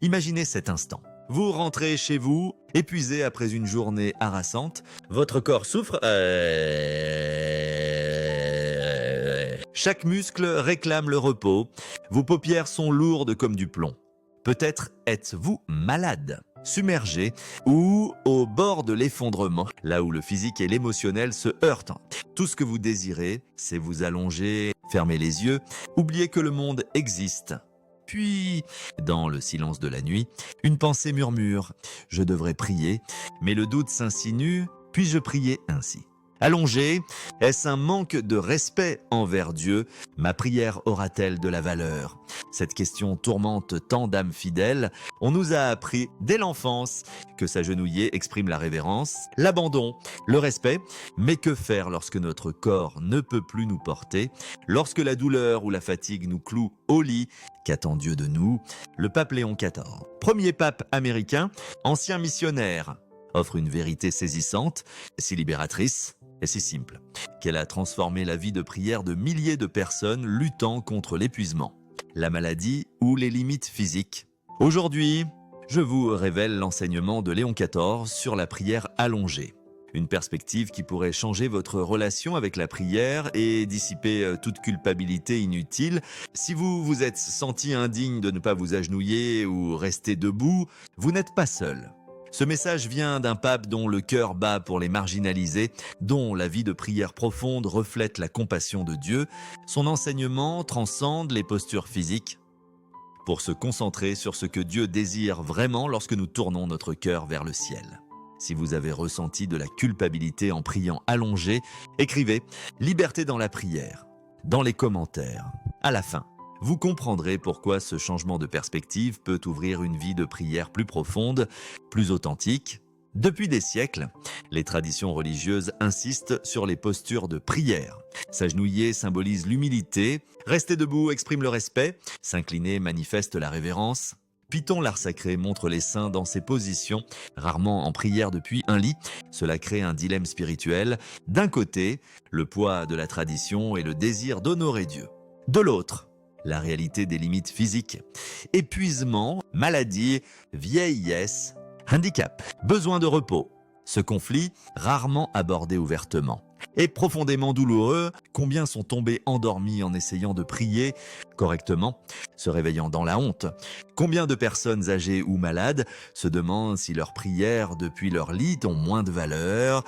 Imaginez cet instant. Vous rentrez chez vous, épuisé après une journée harassante. Votre corps souffre. Chaque muscle réclame le repos. Vos paupières sont lourdes comme du plomb. Peut-être êtes-vous malade, submergé ou au bord de l'effondrement, là où le physique et l'émotionnel se heurtent. Tout ce que vous désirez, c'est vous allonger, fermer les yeux, oublier que le monde existe. Puis, dans le silence de la nuit, une pensée murmure « Je devrais prier », mais le doute s'insinue « Puis-je prier ainsi ?» Allongé, est-ce un manque de respect envers Dieu? Ma prière aura-t-elle de la valeur? Cette question tourmente tant d'âmes fidèles. On nous a appris dès l'enfance que s'agenouiller exprime la révérence, l'abandon, le respect. Mais que faire lorsque notre corps ne peut plus nous porter? Lorsque la douleur ou la fatigue nous cloue au lit? Qu'attend Dieu de nous? Le pape Léon XIV, premier pape américain, ancien missionnaire, offre une vérité saisissante, si libératrice et si simple, qu'elle a transformé la vie de prière de milliers de personnes luttant contre l'épuisement, la maladie ou les limites physiques. Aujourd'hui, je vous révèle l'enseignement de Léon XIV sur la prière allongée. Une perspective qui pourrait changer votre relation avec la prière et dissiper toute culpabilité inutile. Si vous vous êtes senti indigne de ne pas vous agenouiller ou rester debout, vous n'êtes pas seul. Ce message vient d'un pape dont le cœur bat pour les marginalisés, dont la vie de prière profonde reflète la compassion de Dieu. Son enseignement transcende les postures physiques pour se concentrer sur ce que Dieu désire vraiment lorsque nous tournons notre cœur vers le ciel. Si vous avez ressenti de la culpabilité en priant allongé, écrivez « Liberté dans la prière » dans les commentaires. À la fin, vous comprendrez pourquoi ce changement de perspective peut ouvrir une vie de prière plus profonde, plus authentique. Depuis des siècles, les traditions religieuses insistent sur les postures de prière. S'agenouiller symbolise l'humilité, rester debout exprime le respect, s'incliner manifeste la révérence. Python l'art sacré montre les saints dans ces positions, rarement en prière depuis un lit. Cela crée un dilemme spirituel. D'un côté, le poids de la tradition et le désir d'honorer Dieu. De l'autre, la réalité des limites physiques. Épuisement, maladie, vieillesse, handicap, besoin de repos. Ce conflit, rarement abordé ouvertement, est profondément douloureux. Combien sont tombés endormis en essayant de prier correctement, se réveillant dans la honte? Combien de personnes âgées ou malades se demandent si leurs prières depuis leur lit ont moins de valeur?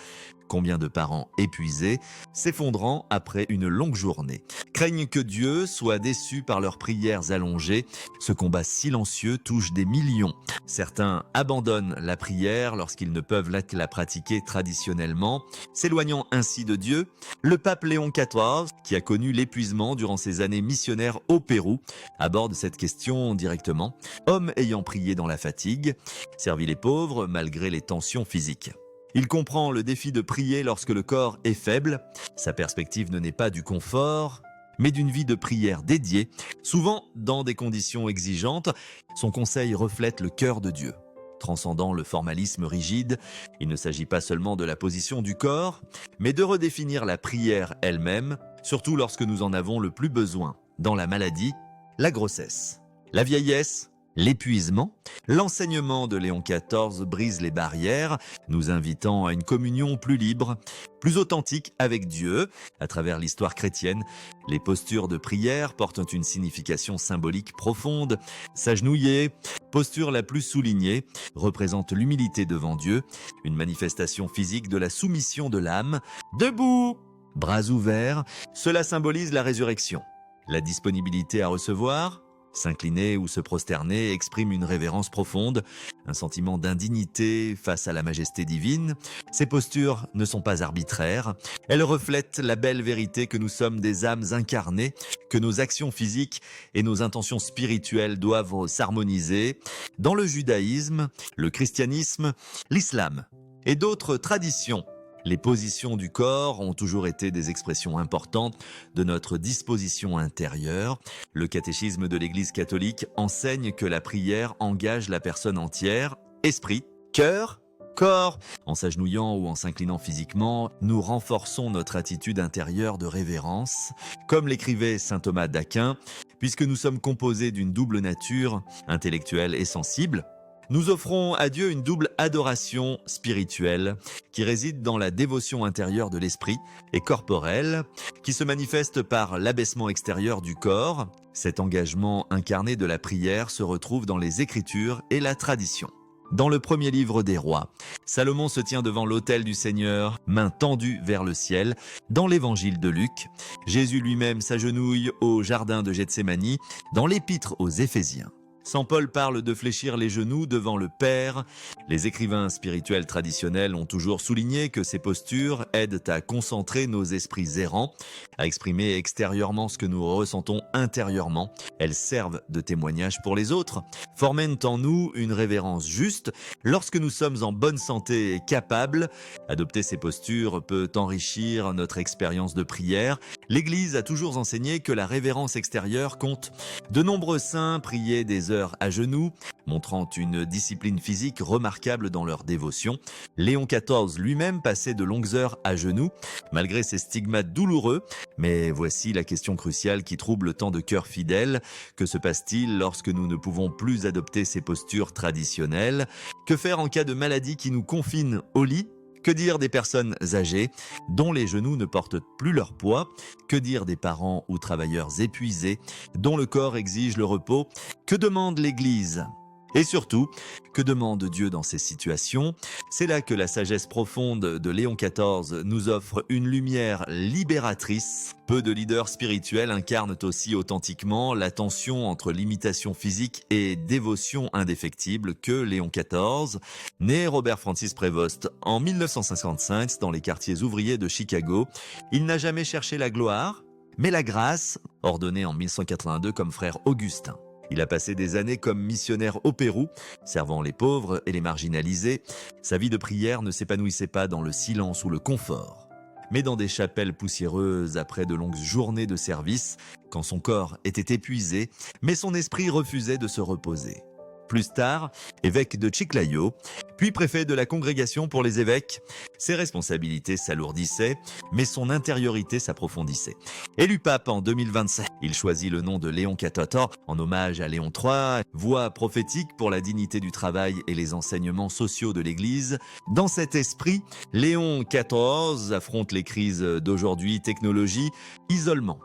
Combien de parents épuisés, s'effondrant après une longue journée, craignent que Dieu soit déçu par leurs prières allongées. Ce combat silencieux touche des millions. Certains abandonnent la prière lorsqu'ils ne peuvent la pratiquer traditionnellement, s'éloignant ainsi de Dieu. Le pape Léon XIV, qui a connu l'épuisement durant ses années missionnaires au Pérou, aborde cette question directement. Homme ayant prié dans la fatigue, servi les pauvres malgré les tensions physiques. Il comprend le défi de prier lorsque le corps est faible. Sa perspective ne naît pas du confort, mais d'une vie de prière dédiée, souvent dans des conditions exigeantes. Son conseil reflète le cœur de Dieu. Transcendant le formalisme rigide, il ne s'agit pas seulement de la position du corps, mais de redéfinir la prière elle-même, surtout lorsque nous en avons le plus besoin, dans la maladie, la grossesse, la vieillesse, l'épuisement. L'enseignement de Léon XIV brise les barrières, nous invitant à une communion plus libre, plus authentique avec Dieu. À travers l'histoire chrétienne, les postures de prière portent une signification symbolique profonde. S'agenouiller, posture la plus soulignée, représente l'humilité devant Dieu, une manifestation physique de la soumission de l'âme. Debout, bras ouverts, cela symbolise la résurrection. La disponibilité à recevoir, s'incliner ou se prosterner exprime une révérence profonde, un sentiment d'indignité face à la majesté divine. Ces postures ne sont pas arbitraires, elles reflètent la belle vérité que nous sommes des âmes incarnées, que nos actions physiques et nos intentions spirituelles doivent s'harmoniser. Dans le judaïsme, le christianisme, l'islam et d'autres traditions, les positions du corps ont toujours été des expressions importantes de notre disposition intérieure. Le catéchisme de l'Église catholique enseigne que la prière engage la personne entière, esprit, cœur, corps. En s'agenouillant ou en s'inclinant physiquement, nous renforçons notre attitude intérieure de révérence. Comme l'écrivait saint Thomas d'Aquin, puisque nous sommes composés d'une double nature, intellectuelle et sensible. Nous offrons à Dieu une double adoration spirituelle qui réside dans la dévotion intérieure de l'esprit et corporelle, qui se manifeste par l'abaissement extérieur du corps. Cet engagement incarné de la prière se retrouve dans les Écritures et la tradition. Dans le premier livre des rois, Salomon se tient devant l'autel du Seigneur, main tendue vers le ciel. Dans l'évangile de Luc, Jésus lui-même s'agenouille au jardin de Gethsémani, dans l'épître aux Éphésiens. Saint Paul parle de fléchir les genoux devant le Père. Les écrivains spirituels traditionnels ont toujours souligné que ces postures aident à concentrer nos esprits errants, à exprimer extérieurement ce que nous ressentons intérieurement. Elles servent de témoignage pour les autres, formant en nous une révérence juste. Lorsque nous sommes en bonne santé et capables, adopter ces postures peut enrichir notre expérience de prière. L'Église a toujours enseigné que la révérence extérieure compte. De nombreux saints priaient des heures à genoux, montrant une discipline physique remarquable dans leur dévotion. Léon XIV lui-même passait de longues heures à genoux, malgré ses stigmates douloureux. Mais voici la question cruciale qui trouble tant de cœurs fidèles. Que se passe-t-il lorsque nous ne pouvons plus adopter ces postures traditionnelles? Que faire en cas de maladie qui nous confine au lit? Que dire des personnes âgées dont les genoux ne portent plus leur poids? Que dire des parents ou travailleurs épuisés dont le corps exige le repos? Que demande l'Église? Et surtout, que demande Dieu dans ces situations? C'est là que la sagesse profonde de Léon XIV nous offre une lumière libératrice. Peu de leaders spirituels incarnent aussi authentiquement la tension entre limitation physique et dévotion indéfectible que Léon XIV. Né Robert Francis Prévost en 1955 dans les quartiers ouvriers de Chicago, il n'a jamais cherché la gloire, mais la grâce, ordonné en 1182 comme frère Augustin. Il a passé des années comme missionnaire au Pérou, servant les pauvres et les marginalisés. Sa vie de prière ne s'épanouissait pas dans le silence ou le confort, mais dans des chapelles poussiéreuses après de longues journées de service, quand son corps était épuisé, mais son esprit refusait de se reposer. Plus tard, évêque de Chiclayo, puis préfet de la Congrégation pour les évêques, ses responsabilités s'alourdissaient, mais son intériorité s'approfondissait. Élu pape en 2027, il choisit le nom de Léon XIV en hommage à Léon III, voix prophétique pour la dignité du travail et les enseignements sociaux de l'Église. Dans cet esprit, Léon XIV affronte les crises d'aujourd'hui, technologie, isolement,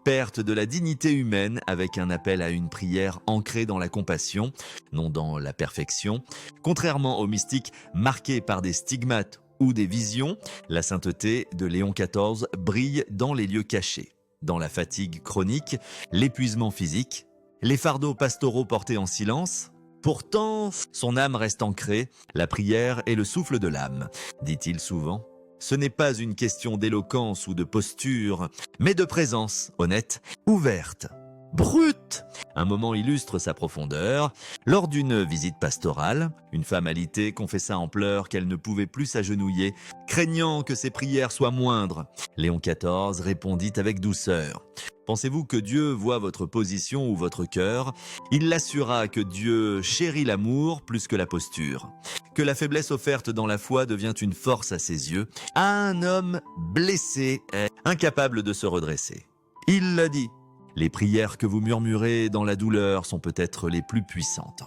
perte de la dignité humaine avec un appel à une prière ancrée dans la compassion, non dans la perfection. Contrairement aux mystiques marqués par des stigmates ou des visions, la sainteté de Léon XIV brille dans les lieux cachés, dans la fatigue chronique, l'épuisement physique, les fardeaux pastoraux portés en silence. Pourtant, son âme reste ancrée, la prière est le souffle de l'âme, dit-il souvent. Ce n'est pas une question d'éloquence ou de posture, mais de présence honnête, ouverte, brute. Un moment illustre sa profondeur. Lors d'une visite pastorale, une femme alitée confessa en pleurs qu'elle ne pouvait plus s'agenouiller, craignant que ses prières soient moindres. Léon XIV répondit avec douceur. Pensez-vous que Dieu voit votre position ou votre cœur? Il l'assura que Dieu chérit l'amour plus que la posture, que la faiblesse offerte dans la foi devient une force à ses yeux. Un homme blessé est incapable de se redresser. Il l'a dit. Les prières que vous murmurez dans la douleur sont peut-être les plus puissantes.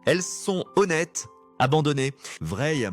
Elles sont honnêtes, abandonnées, vraies.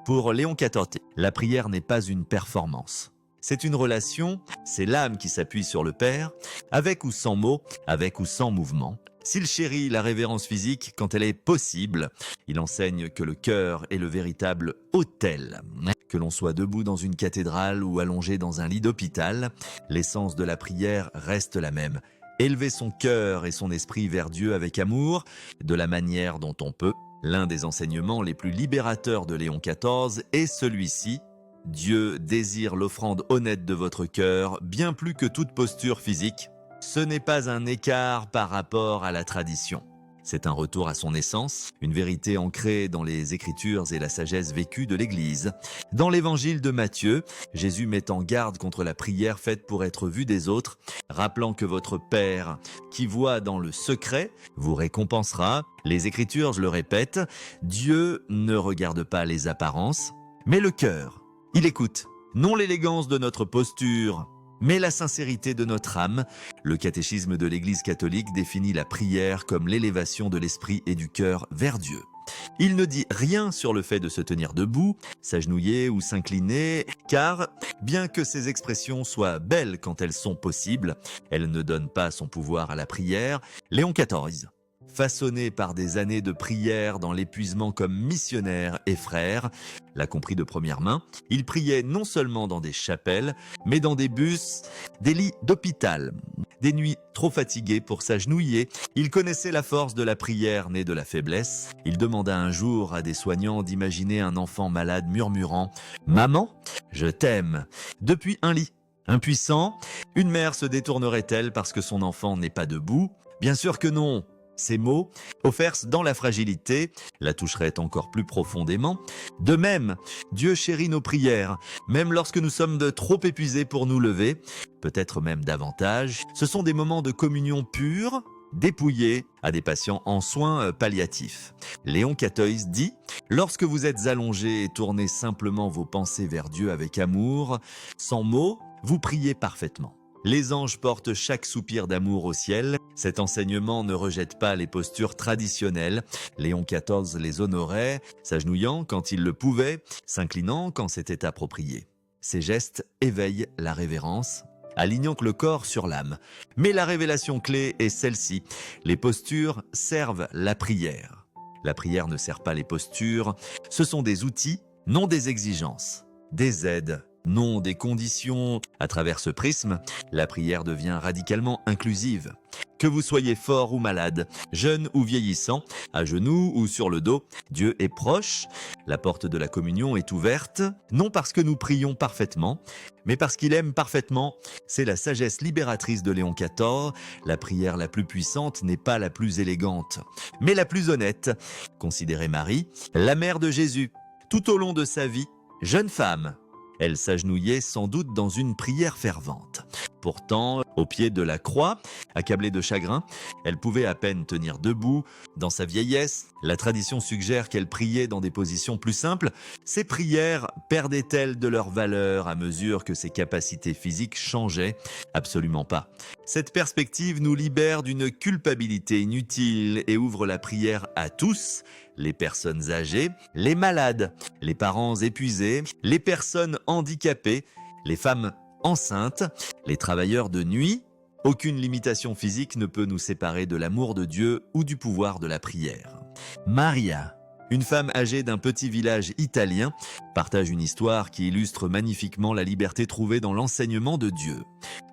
Pour Léon XIV, la prière n'est pas une performance. C'est une relation, c'est l'âme qui s'appuie sur le Père, avec ou sans mots, avec ou sans mouvement. S'il chérit la révérence physique quand elle est possible, il enseigne que le cœur est le véritable autel. Que l'on soit debout dans une cathédrale ou allongé dans un lit d'hôpital, l'essence de la prière reste la même. Élever son cœur et son esprit vers Dieu avec amour, de la manière dont on peut. L'un des enseignements les plus libérateurs de Léon XIV est celui-ci. Dieu désire l'offrande honnête de votre cœur, bien plus que toute posture physique. Ce n'est pas un écart par rapport à la tradition. C'est un retour à son essence, une vérité ancrée dans les Écritures et la sagesse vécue de l'Église. Dans l'Évangile de Matthieu, Jésus met en garde contre la prière faite pour être vue des autres, rappelant que votre Père, qui voit dans le secret, vous récompensera. Les Écritures, je le répète, Dieu ne regarde pas les apparences, mais le cœur. Il écoute, non l'élégance de notre posture, mais la sincérité de notre âme. Le catéchisme de l'Église catholique définit la prière comme l'élévation de l'esprit et du cœur vers Dieu. Il ne dit rien sur le fait de se tenir debout, s'agenouiller ou s'incliner, car bien que ces expressions soient belles quand elles sont possibles, elles ne donnent pas son pouvoir à la prière. Léon XIV, façonné par des années de prière dans l'épuisement comme missionnaire et frère, l'a compris de première main. Il priait non seulement dans des chapelles, mais dans des bus, des lits d'hôpital, des nuits trop fatiguées pour s'agenouiller. Il connaissait la force de la prière née de la faiblesse. Il demanda un jour à des soignants d'imaginer un enfant malade murmurant « Maman, je t'aime » depuis un lit. Impuissant, une mère se détournerait-elle parce que son enfant n'est pas debout? Bien sûr que non. Ces mots, offerts dans la fragilité, la toucheraient encore plus profondément. De même, Dieu chérit nos prières, même lorsque nous sommes trop épuisés pour nous lever, peut-être même davantage. Ce sont des moments de communion pure, dépouillés à des patients en soins palliatifs. Léon XIV dit « Lorsque vous êtes allongés et tournez simplement vos pensées vers Dieu avec amour, sans mots, vous priez parfaitement. Les anges portent chaque soupir d'amour au ciel. Cet enseignement ne rejette pas les postures traditionnelles. Léon XIV les honorait, s'agenouillant quand il le pouvait, s'inclinant quand c'était approprié. Ces gestes éveillent la révérence, alignant le corps sur l'âme. Mais la révélation clé est celle-ci. Les postures servent la prière. La prière ne sert pas les postures. Ce sont des outils, non des exigences, des aides, non des conditions. À travers ce prisme, la prière devient radicalement inclusive. Que vous soyez fort ou malade, jeune ou vieillissant, à genoux ou sur le dos, Dieu est proche. La porte de la communion est ouverte, non parce que nous prions parfaitement, mais parce qu'il aime parfaitement. C'est la sagesse libératrice de Léon XIV. La prière la plus puissante n'est pas la plus élégante, mais la plus honnête. Considérez Marie, la mère de Jésus. Tout au long de sa vie, jeune femme, elle s'agenouillait sans doute dans une prière fervente. Pourtant, au pied de la croix, accablée de chagrin, elle pouvait à peine tenir debout. Dans sa vieillesse, la tradition suggère qu'elle priait dans des positions plus simples. Ces prières perdaient-elles de leur valeur à mesure que ses capacités physiques changeaient? Absolument pas. Cette perspective nous libère d'une culpabilité inutile et ouvre la prière à tous, les personnes âgées, les malades, les parents épuisés, les personnes handicapées, les femmes enceintes, les travailleurs de nuit. Aucune limitation physique ne peut nous séparer de l'amour de Dieu ou du pouvoir de la prière. Maria, une femme âgée d'un petit village italien, partage une histoire qui illustre magnifiquement la liberté trouvée dans l'enseignement de Dieu.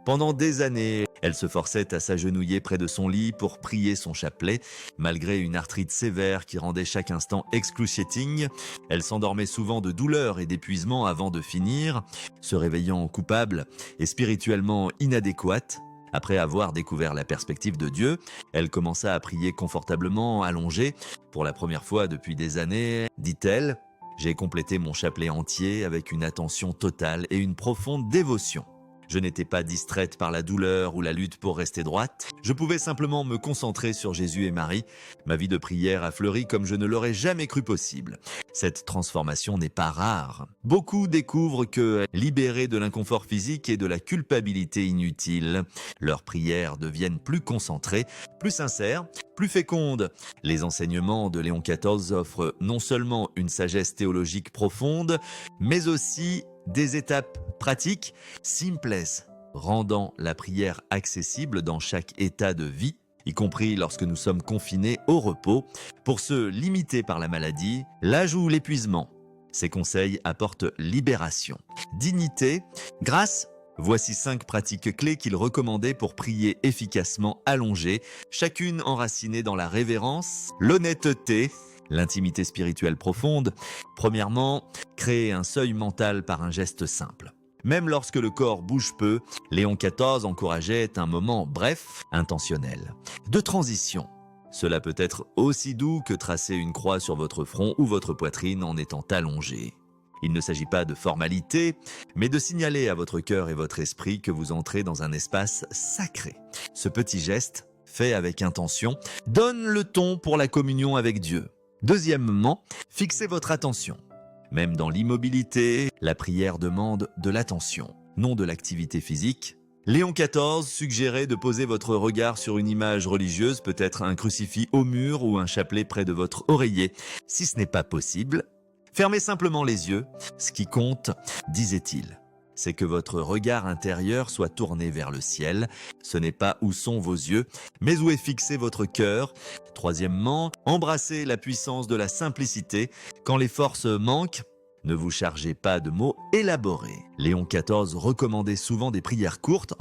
Pendant des années, elle se forçait à s'agenouiller près de son lit pour prier son chapelet. Malgré une arthrite sévère qui rendait chaque instant excruciating, elle s'endormait souvent de douleur et d'épuisement avant de finir, se réveillant coupable et spirituellement inadéquate. Après avoir découvert la perspective de Dieu, elle commença à prier confortablement allongée. Pour la première fois depuis des années, dit-elle, « J'ai complété mon chapelet entier avec une attention totale et une profonde dévotion. Je n'étais pas distraite par la douleur ou la lutte pour rester droite. Je pouvais simplement me concentrer sur Jésus et Marie. Ma vie de prière a fleuri comme je ne l'aurais jamais cru possible. Cette transformation n'est pas rare. Beaucoup découvrent que, libérés de l'inconfort physique et de la culpabilité inutile, leurs prières deviennent plus concentrées, plus sincères, plus fécondes. Les enseignements de Léon XIV offrent non seulement une sagesse théologique profonde, mais aussi des étapes pratiques, simples, rendant la prière accessible dans chaque état de vie, y compris lorsque nous sommes confinés au repos, pour ceux limités par la maladie, l'âge ou l'épuisement. Ces conseils apportent libération, dignité, grâce. Voici 5 pratiques clés qu'il recommandait pour prier efficacement allongé, chacune enracinée dans la révérence, l'honnêteté, l'intimité spirituelle profonde. Premièrement, créer un seuil mental par un geste simple. Même lorsque le corps bouge peu, Léon XIV encourageait un moment bref, intentionnel, de transition. Cela peut être aussi doux que tracer une croix sur votre front ou votre poitrine en étant allongé. Il ne s'agit pas de formalité, mais de signaler à votre cœur et votre esprit que vous entrez dans un espace sacré. Ce petit geste, fait avec intention, donne le ton pour la communion avec Dieu. Deuxièmement, fixez votre attention. Même dans l'immobilité, la prière demande de l'attention. non de l'activité physique. Léon XIV suggérait de poser votre regard sur une image religieuse, peut-être un crucifix au mur ou un chapelet près de votre oreiller. Si ce n'est pas possible, fermez simplement les yeux. Ce qui compte, disait-il, c'est que votre regard intérieur soit tourné vers le ciel. Ce n'est pas où sont vos yeux, mais où est fixé votre cœur. Troisièmement, embrassez la puissance de la simplicité. Quand les forces manquent, ne vous chargez pas de mots élaborés. Léon XIV recommandait souvent des prières courtes,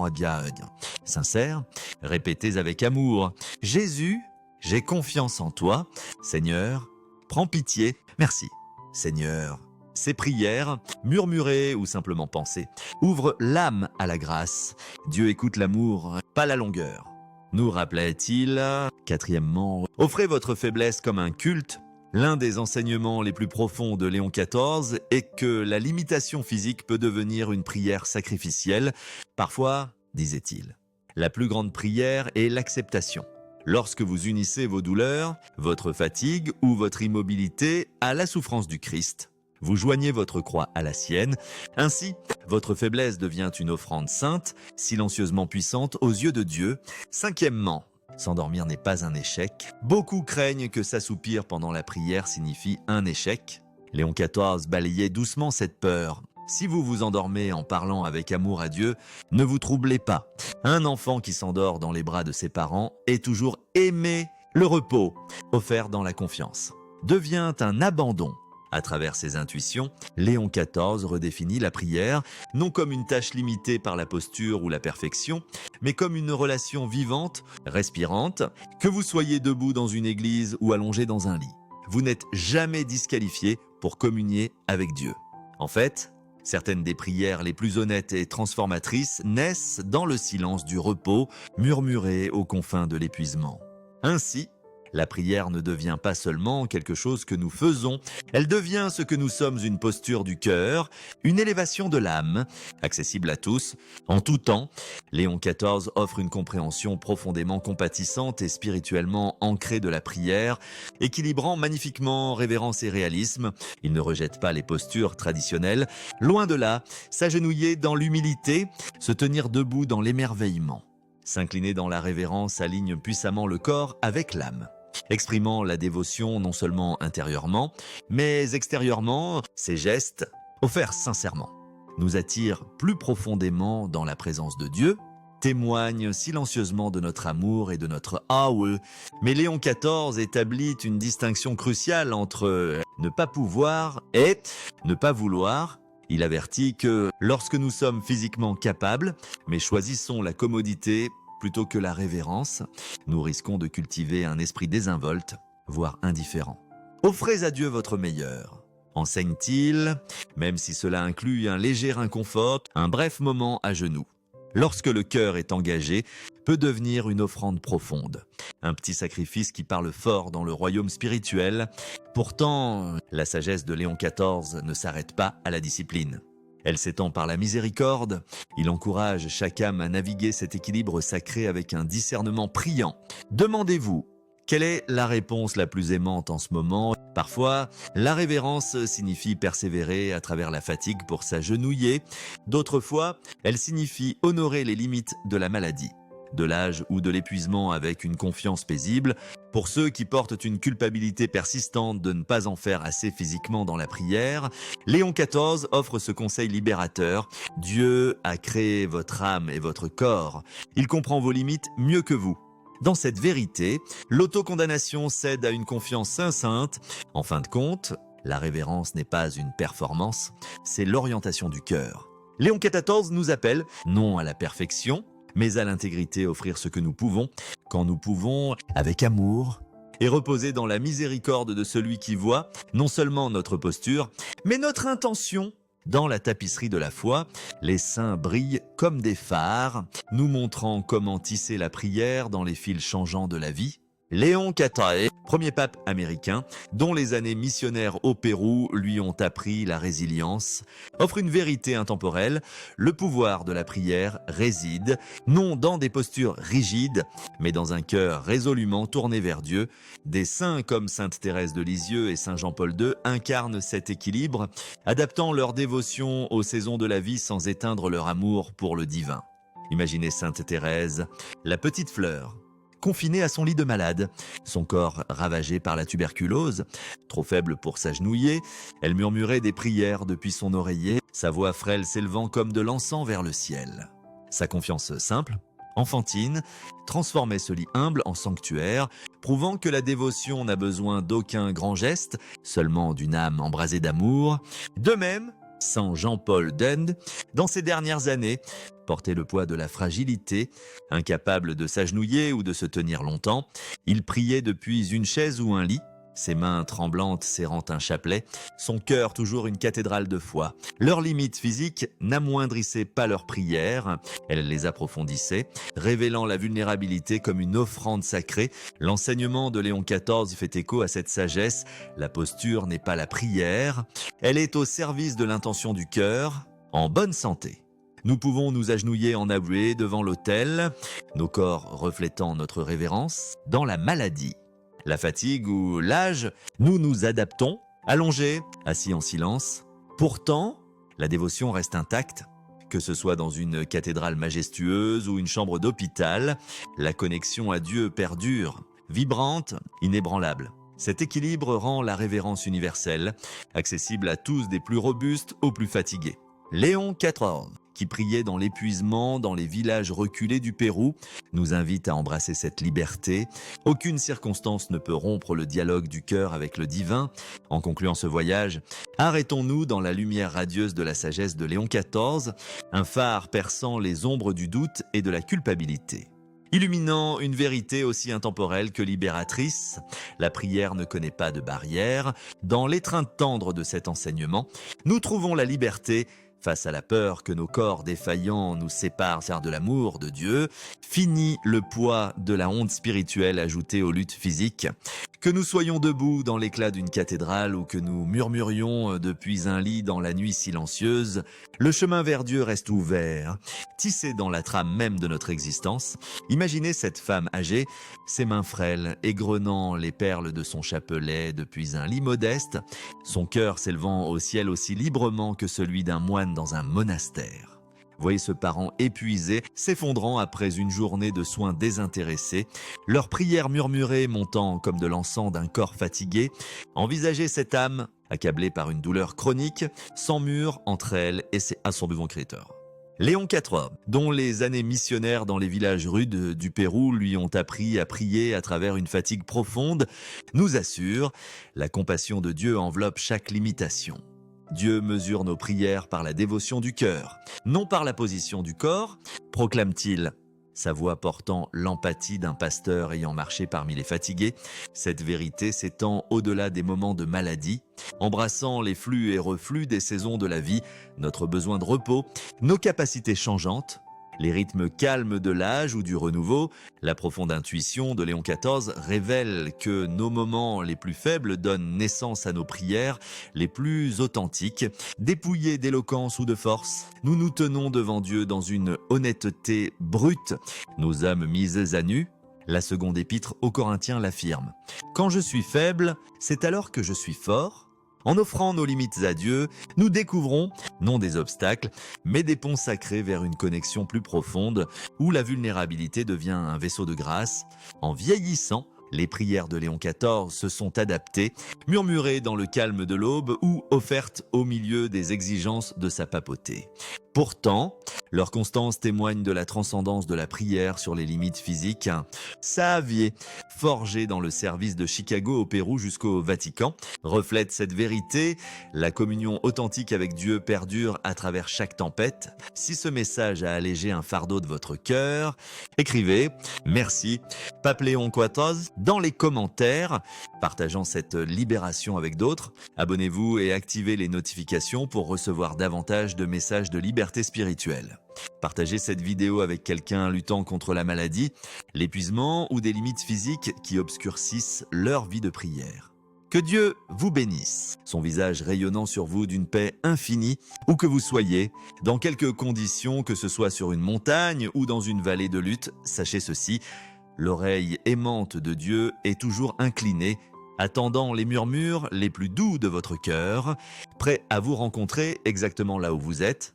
sincères, répétées avec amour. Jésus, j'ai confiance en toi. Seigneur, prends pitié. Merci. Seigneur, ces prières, murmurées ou simplement pensées, ouvrent l'âme à la grâce. Dieu écoute l'amour, pas la longueur. Nous rappelait-il. Quatrièmement, offrez votre faiblesse comme un culte. L'un des enseignements les plus profonds de Léon XIV est que la limitation physique peut devenir une prière sacrificielle. Parfois, disait-il, la plus grande prière est l'acceptation. Lorsque vous unissez vos douleurs, votre fatigue ou votre immobilité à la souffrance du Christ, vous joignez votre croix à la sienne. Ainsi, votre faiblesse devient une offrande sainte, silencieusement puissante aux yeux de Dieu. Cinquièmement, s'endormir n'est pas un échec. Beaucoup craignent que s'assoupir pendant la prière signifie un échec. Léon XIV balayait doucement cette peur. Si vous vous endormez en parlant avec amour à Dieu, ne vous troublez pas. Un enfant qui s'endort dans les bras de ses parents est toujours aimé. Le repos, offert dans la confiance, devient un abandon. À travers ses intuitions, Léon XIV redéfinit la prière, non comme une tâche limitée par la posture ou la perfection, mais comme une relation vivante, respirante, que vous soyez debout dans une église ou allongé dans un lit. Vous n'êtes jamais disqualifié pour communier avec Dieu. En fait, certaines des prières les plus honnêtes et transformatrices naissent dans le silence du repos, murmuré aux confins de l'épuisement. Ainsi, la prière ne devient pas seulement quelque chose que nous faisons, elle devient ce que nous sommes, une posture du cœur, une élévation de l'âme, accessible à tous, en tout temps. Léon XIV offre une compréhension profondément compatissante et spirituellement ancrée de la prière, équilibrant magnifiquement révérence et réalisme. Il ne rejette pas les postures traditionnelles, loin de là, s'agenouiller dans l'humilité, se tenir debout dans l'émerveillement. S'incliner dans la révérence aligne puissamment le corps avec l'âme, exprimant la dévotion non seulement intérieurement, mais extérieurement. Ces gestes, offerts sincèrement, nous attirent plus profondément dans la présence de Dieu, témoignent silencieusement de notre amour et de notre « ah ouais ». Mais Léon XIV établit une distinction cruciale entre ne pas pouvoir et ne pas vouloir. Il avertit que lorsque nous sommes physiquement capables, mais choisissons la commodité plutôt que la révérence, nous risquons de cultiver un esprit désinvolte, voire indifférent. Offrez à Dieu votre meilleur, enseigne-t-il, même si cela inclut un léger inconfort, un bref moment à genoux. Lorsque le cœur est engagé, peut devenir une offrande profonde, un petit sacrifice qui parle fort dans le royaume spirituel. Pourtant, la sagesse de Léon XIV ne s'arrête pas à la discipline. Elle s'étend par la miséricorde. Il encourage chaque âme à naviguer cet équilibre sacré avec un discernement priant. Demandez-vous, quelle est la réponse la plus aimante en ce moment ? Parfois, la révérence signifie persévérer à travers la fatigue pour s'agenouiller. D'autres fois, elle signifie honorer les limites de la maladie, de l'âge ou de l'épuisement avec une confiance paisible. Pour ceux qui portent une culpabilité persistante de ne pas en faire assez physiquement dans la prière, Léon XIV offre ce conseil libérateur. Dieu a créé votre âme et votre corps. Il comprend vos limites mieux que vous. Dans cette vérité, l'autocondamnation cède à une confiance sainte. En fin de compte, la révérence n'est pas une performance, c'est l'orientation du cœur. Léon XIV nous appelle non à la perfection, mais à l'intégrité, offrir ce que nous pouvons, quand nous pouvons, avec amour, et reposer dans la miséricorde de celui qui voit, non seulement notre posture, mais notre intention. Dans la tapisserie de la foi, les saints brillent comme des phares, nous montrant comment tisser la prière dans les fils changeants de la vie. Léon XIV, premier pape américain, dont les années missionnaires au Pérou lui ont appris la résilience, offre une vérité intemporelle. Le pouvoir de la prière réside, non dans des postures rigides, mais dans un cœur résolument tourné vers Dieu. Des saints comme Sainte Thérèse de Lisieux et Saint Jean-Paul II incarnent cet équilibre, adaptant leur dévotion aux saisons de la vie sans éteindre leur amour pour le divin. Imaginez Sainte Thérèse, la petite fleur, confinée à son lit de malade, son corps ravagé par la tuberculose. Trop faible pour s'agenouiller, elle murmurait des prières depuis son oreiller, sa voix frêle s'élevant comme de l'encens vers le ciel. Sa confiance simple, enfantine, transformait ce lit humble en sanctuaire, prouvant que la dévotion n'a besoin d'aucun grand geste, seulement d'une âme embrasée d'amour. De même, Saint Jean-Paul II, dans ses dernières années, portait le poids de la fragilité, incapable de s'agenouiller ou de se tenir longtemps. Il priait depuis une chaise ou un lit, ses mains tremblantes serrant un chapelet, son cœur toujours une cathédrale de foi. Leurs limites physiques n'amoindrissaient pas leurs prières, elles les approfondissaient, révélant la vulnérabilité comme une offrande sacrée. L'enseignement de Léon XIV fait écho à cette sagesse. La posture n'est pas la prière, elle est au service de l'intention du cœur, en bonne santé. Nous pouvons nous agenouiller en avoué devant l'autel, nos corps reflétant notre révérence. Dans la maladie, la fatigue ou l'âge, nous nous adaptons, allongés, assis en silence. Pourtant, la dévotion reste intacte. Que ce soit dans une cathédrale majestueuse ou une chambre d'hôpital, la connexion à Dieu perdure, vibrante, inébranlable. Cet équilibre rend la révérence universelle, accessible à tous des plus robustes aux plus fatigués. Léon XIV, qui priait dans l'épuisement, dans les villages reculés du Pérou, nous invite à embrasser cette liberté. Aucune circonstance ne peut rompre le dialogue du cœur avec le divin. En concluant ce voyage, arrêtons-nous dans la lumière radieuse de la sagesse de Léon XIV, un phare perçant les ombres du doute et de la culpabilité. Illuminant une vérité aussi intemporelle que libératrice, la prière ne connaît pas de barrière. Dans l'étreinte tendre de cet enseignement, nous trouvons la liberté face à la peur que nos corps défaillants nous séparent de l'amour de Dieu. Fini le poids de la honte spirituelle ajoutée aux luttes physiques. Que nous soyons debout dans l'éclat d'une cathédrale ou que nous murmurions depuis un lit dans la nuit silencieuse, le chemin vers Dieu reste ouvert, tissé dans la trame même de notre existence. Imaginez cette femme âgée, ses mains frêles, égrenant les perles de son chapelet depuis un lit modeste, son cœur s'élevant au ciel aussi librement que celui d'un moine dans un monastère. Voyez ce parent épuisé, s'effondrant après une journée de soins désintéressés, leurs prières murmurées montant comme de l'encens d'un corps fatigué. Envisagez cette âme, accablée par une douleur chronique, sans mur entre elle et à son devant Créateur. Léon XIV, dont les années missionnaires dans les villages rudes du Pérou lui ont appris à prier à travers une fatigue profonde, nous assure, la compassion de Dieu enveloppe chaque limitation. Dieu mesure nos prières par la dévotion du cœur, non par la position du corps, proclame-t-il, sa voix portant l'empathie d'un pasteur ayant marché parmi les fatigués. Cette vérité s'étend au-delà des moments de maladie, embrassant les flux et reflux des saisons de la vie, notre besoin de repos, nos capacités changeantes, les rythmes calmes de l'âge ou du renouveau. La profonde intuition de Léon XIV révèle que nos moments les plus faibles donnent naissance à nos prières les plus authentiques. Dépouillés d'éloquence ou de force, nous nous tenons devant Dieu dans une honnêteté brute, nos âmes mises à nu. La seconde épître aux Corinthiens l'affirme. Quand je suis faible, c'est alors que je suis fort. En offrant nos limites à Dieu, nous découvrons, non des obstacles, mais des ponts sacrés vers une connexion plus profonde, où la vulnérabilité devient un vaisseau de grâce. En vieillissant, les prières de Léon XIV se sont adaptées, murmurées dans le calme de l'aube ou offertes au milieu des exigences de sa papauté. Pourtant, leur constance témoigne de la transcendance de la prière sur les limites physiques. Sahavier, forgé dans le service de Chicago au Pérou jusqu'au Vatican, reflète cette vérité. La communion authentique avec Dieu perdure à travers chaque tempête. Si ce message a allégé un fardeau de votre cœur, écrivez « Merci, Pape Léon XIV » dans les commentaires, partageant cette libération avec d'autres. Abonnez-vous et activez les notifications pour recevoir davantage de messages de libération liberté spirituelle. Partagez cette vidéo avec quelqu'un luttant contre la maladie, l'épuisement ou des limites physiques qui obscurcissent leur vie de prière. Que Dieu vous bénisse, son visage rayonnant sur vous d'une paix infinie, où que vous soyez, dans quelque conditions, que ce soit sur une montagne ou dans une vallée de lutte, sachez ceci, l'oreille aimante de Dieu est toujours inclinée, attendant les murmures les plus doux de votre cœur, prêt à vous rencontrer exactement là où vous êtes,